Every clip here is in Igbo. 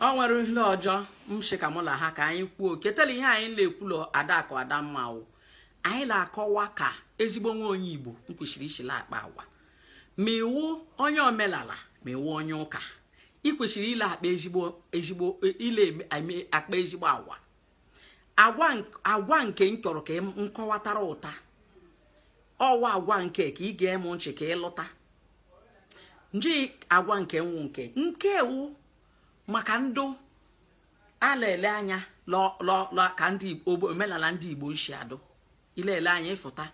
o nwere ihe ọjọọ mshikamola ha ka anyị kwuo ketele ihe anyị na-ekwulo Adakụ Adamma wụ anyị na-akọwa ka ezigbo nwa onye Igbo kwesịrị ishila akpa agwa ma iwu onye omenala ma iwu onye ụka ikwesịrị ile akpa ezigbo ile akpa ezigbo agwa nke nkọrọ ka nkọwatara ụta ọwa agwa nke ka ị ga-emu nchi ka ịlụta nji agwa nke nwu nke ewu maka ndụ alele anya lo ka ndị omenala ndị Igbo nshi adụ ilele anya ịfụta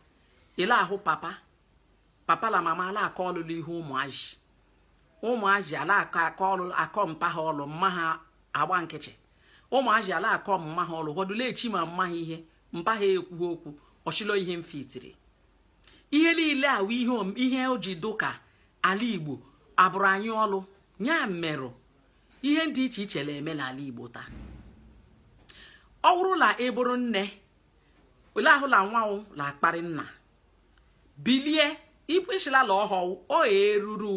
ile ahụ papa la mama ala aka ọlụlụ ihe ụmụazị ala akọ mpa ha ọlụ mma ha agba nkịchị ụmụazị ala akọ mma ha ọlụ hodule echi ma mma ha ihe mpa ha ekwughị okwu ọchịlọ ihe mfitiri ihe niile awụ ihe o ji dụka ala Igbo abụrụ anyị ọlụ nya mmerụ ihe ndị iche iche na-eme n'ala Igbo taa ọ bụrụ na ịbụrụ nne ole ahụla nwanwụ na akparị nna bilie ikwesịla la ọhọwụ o eruru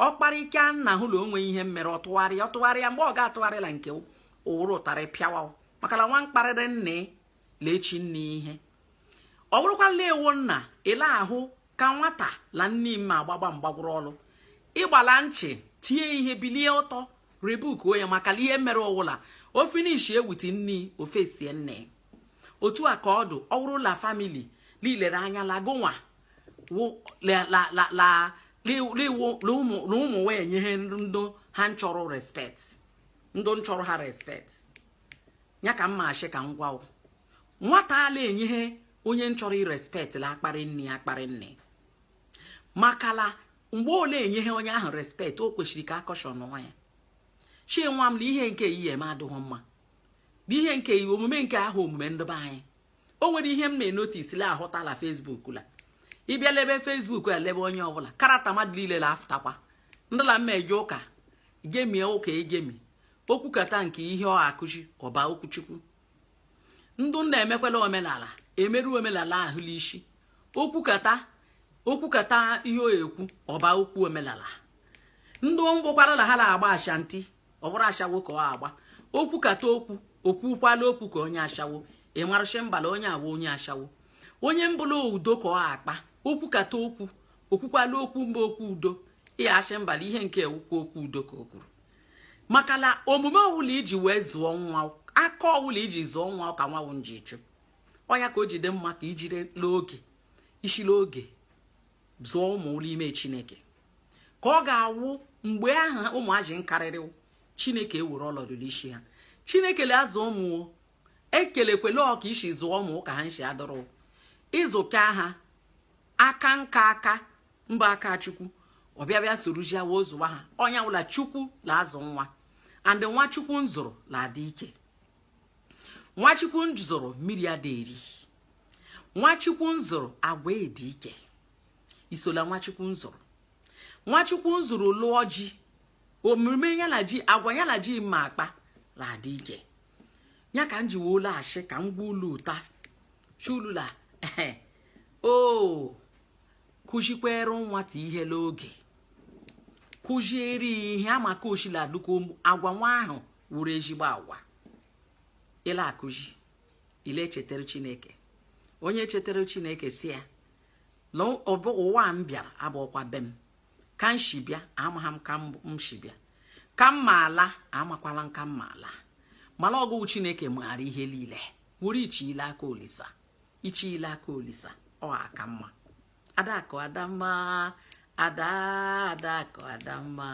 ọkparịka nna hụ na onwe ihe mere ọtụgharịa mgbe ọ ga-atụgharịla nke ụwụrụ ụtarị pịawa maka na nwa mkparịrị nne lechi nne ihe ọ bụrụkwala ewu nna ile ahụ ka nwata na nne m agbagba mgbagwụrụ ọlụ ịgbala nchi tie ihe bilie ụtọ rebuk onye maka ihe mere ọwụla o finish ewuti nni ofesie nne otu a ka ọdụ ọ bụrụ la family lilere anya la gonwa ụmụ wee nye ha ndụ ha nchọrọ respect ndụ nchọrọ ha respect ya ka mma achị ka ngwa nwata ala enyehe onye nchọrọ irespect la akparị nne makala mgbe ole enyehe onye ahụ respect o kwesịrị ka akọshọn ya chi nwa m na ihe nke iyi eme adịghị mma n'ihe nke iyi omume nke ahụ omume ndụba anyị o nwere ihe m na-enotis la ahụtala Facebook la ịbịa lebe Facebook elebe onye ọbụla karata mmadụ niile la afụtakwa ndịla mmeje ụka gemie ụka egemi okwu kata nke ihe ọ akụzi ọba okwuchukwu ndụ na-emekwala omenala emerụ omenala ahụla isi okwu kata ihe o ekwu ọba okwu omenala ndụ ngwụkwara na ha na-agba ashanti ọ bụrụ ashawo ka ọ agba okwu kata okwukwala okwu ka onye ashawo ịmarụshi mbala onye agwa onye ashawo onye mbụla udo ka ọ akpa okwu kata okwukwala okwu mba okwu udo ihe achị mbala ihe nke okwu udo ka o kwuru maka na omume ọwụla iji wee zụọ nwa aka ọwụla iji zụọ nwa ka nwanwụ nji chụ ọnya ka o jide mma ka ijiri ishila oge zụọ ụmụ ụlọ ime Chineke ka ọ ga-awụ mgbe ahụ ụmụazị nkarịrị Chineke ewere ọlọdụ isi ha Chineke le azụ ụmụ ekelekwele ọka isi zụọ ụmụ ka ha nshi adọrọ ịzụka ha aka mba aka Chukwu ọbịabịa sorujia wozụwa ha ọnya wụla Chukwu la azụ nwa and nwa Chukwu nzụrụ la adị ike nwa Chukwu nzụrụ mmiri adịri nwa Chukwu nzụrụ agwa dị ike isola nwa Chukwu nzụrụ lụọ ji omume ya na ji agwa ya na ji ma akpa la adị ike ya ka nji wola ashị ka ngwa ụlọ ụta chulula kụzikwere nwata ihe n'oge kụzieri ihe amaka oshila duko agwa nwa ahụ wuru ezigbo agwa ile akụzi ile chetara Chineke onye chetara Chineke si ya na ụwa m bịara abụọkwa be m ka m shi bịa amagha m ka m shi bịa ka m ma ala amakwala nka m ma ala mana ọgụ Chineke maara ihe niile wuru ichiile aka olisa ọ aka mma Adakụ Adamma Adakụ Adamma